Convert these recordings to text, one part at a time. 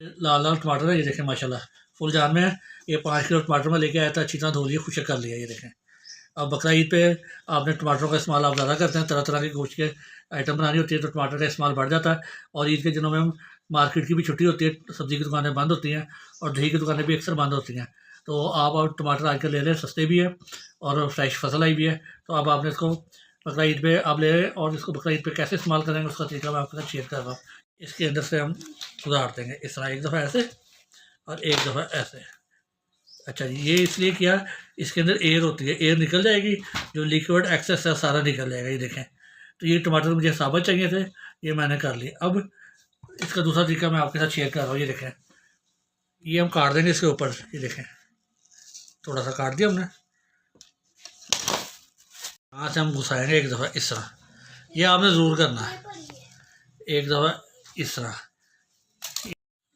लाल लाल टमाटर है, ये देखें माशाल्लाह फुल जान में है। ये 5 किलो टमाटर में लेके आया था, अच्छी तरह धो लिया, खुशक कर लिया। ये देखें, अब बकरा ईद पे आपने टमाटरों का इस्तेमाल आप ज़्यादा करते हैं, तरह तरह के गोश्त के आइटम बनानी होती है तो टमाटर का इस्तेमाल बढ़ जाता है। और ईद के दिनों में हम मार्केट की भी छुट्टी होती है, सब्ज़ी की दुकानें बंद होती हैं और दही की दुकानें भी अक्सर बंद होती हैं। तो आप टमाटर आजकल ले लें, सस्ते भी है और फ्रेश फसल आई भी है। तो अब आपने इसको बकरा ईद पे आप ले लें और इसको बकरा ईद पे कैसे इस्तेमाल करेंगे उसका तरीका मैं आपके साथ शेयर कर रहा हूँ। इसके अंदर से हम उतार देंगे इस तरह, एक दफ़ा ऐसे और एक दफ़ा ऐसे। अच्छा जी, ये इसलिए किया, इसके अंदर एयर होती है, एयर निकल जाएगी, जो लिक्विड एक्सेस है सारा निकल जाएगा। ये देखें, तो ये टमाटर मुझे साबुत चाहिए थे, ये मैंने कर लिए। अब इसका दूसरा तरीका मैं आपके साथ शेयर कर रहा हूँ। ये देखें, ये हम काट देंगे इसके ऊपर। ये देखें, थोड़ा सा काट दिया हमने, यहाँ से हम घुसाएँगे एक दफ़ा इस तरह। ये आपने ज़रूर करना है, एक दफ़ा इस तरह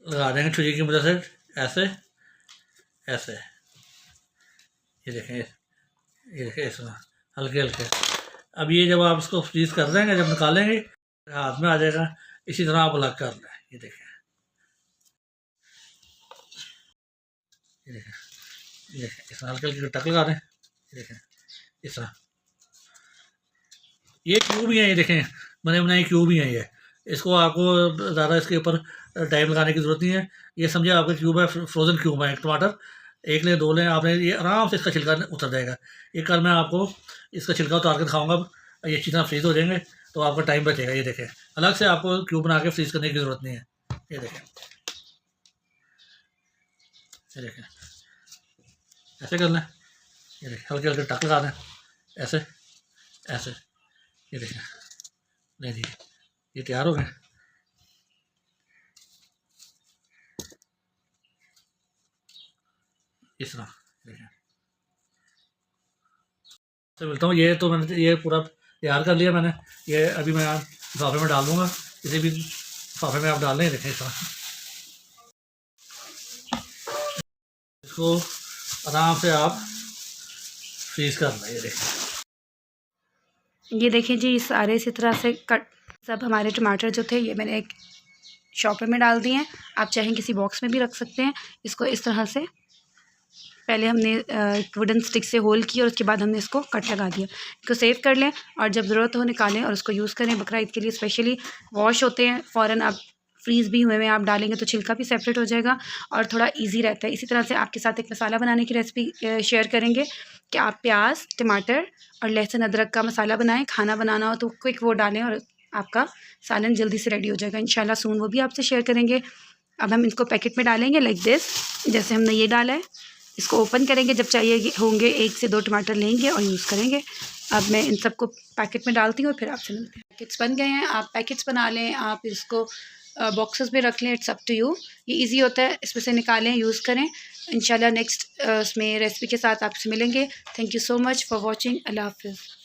लगा देंगे छुरी की मदद से, ऐसे ऐसे। ये देखें, ये देखें इस तरह हल्के हल्के। अब ये जब आप इसको फ्रीज कर देंगे, जब निकालेंगे हाथ में आ जाएगा, इसी तरह आप अलग कर लें। ये देखें, ये देखें, ये देखें इस तरह हल्के हल्के टक लगा दें। ये देखें इस तरह, ये क्यूब ही है, ये देखें बने बनाए क्यूब ही हैं ये। इसको आपको ज़्यादा इसके ऊपर टाइम लगाने की ज़रूरत नहीं है। ये समझे आपका क्यूब है, फ्रोज़न क्यूब है। एक टमाटर एक लें, 2 लें, आपने ये आराम से इसका छिलका उतर जाएगा। ये कल मैं आपको इसका छिलका उतार कर दिखाऊँगा। ये अच्छी तरह फ्रीज़ हो जाएंगे तो आपका टाइम बचेगा। ये देखें, अलग से आपको क्यूब बना के फ्रीज़ करने की ज़रूरत नहीं है। ये देखें, ये देखें ऐसे कर लें। ये देखें हल्के हल्के टक लगा दें, ऐसे ऐसे। ये देखें, नहीं जी, ये तैयार हो गए। इस तरह देखें से मिलता हूँ। ये तो मैंने ये पूरा तैयार कर लिया मैंने। ये अभी मैं लिफाफे में डाल दूँगा, इसे भी लिफाफे में आप डाल लें। देखें इस तरह इसको आराम से आप फ्रीज़ कर लें। ये देखें, ये देखें जी, सारे इसी तरह से कट सब हमारे टमाटर जो थे ये मैंने एक शॉपर में डाल दिए हैं। आप चाहें किसी बॉक्स में भी रख सकते हैं। इसको इस तरह से पहले हमने एक वुडन स्टिक से होल किया और उसके बाद हमने इसको कट लगा दिया। इसको सेव कर लें और जब ज़रूरत हो निकालें और उसको यूज़ करें। बकरा ईद के लिए स्पेशली वॉश होते हैं, फ़ौरन आप फ्रीज़ भी हुए में आप डालेंगे तो छिलका भी सेपरेट हो जाएगा और थोड़ा इजी रहता है। इसी तरह से आपके साथ एक मसाला बनाने की रेसिपी शेयर करेंगे कि आप प्याज, टमाटर और लहसुन अदरक का मसाला बनाएं। खाना बनाना हो तो क्विक वो डालें और आपका सालन जल्दी से रेडी हो जाएगा। इंशाल्लाह सून वो भी आपसे शेयर करेंगे। अब हम इसको पैकेट में डालेंगे लाइक दिस, जैसे हमने ये डाला है। इसको ओपन करेंगे, जब चाहिए होंगे 1 से 2 टमाटर लेंगे और यूज़ करेंगे। अब मैं इन सबको पैकेट में डालती हूँ और फिर आपसे मिलते हैं। पैकेट्स बन गए हैं, आप पैकेट्स बना लें, आप इसको बॉक्सेस में रख लें, इट्स अप टू यू। ये इजी होता है, इसमें से निकालें, यूज़ करें। इंशाल्लाह नेक्स्ट इसमें रेसिपी के साथ आपसे मिलेंगे। Thank you so much for watching. अल्लाह हाफ़िज़।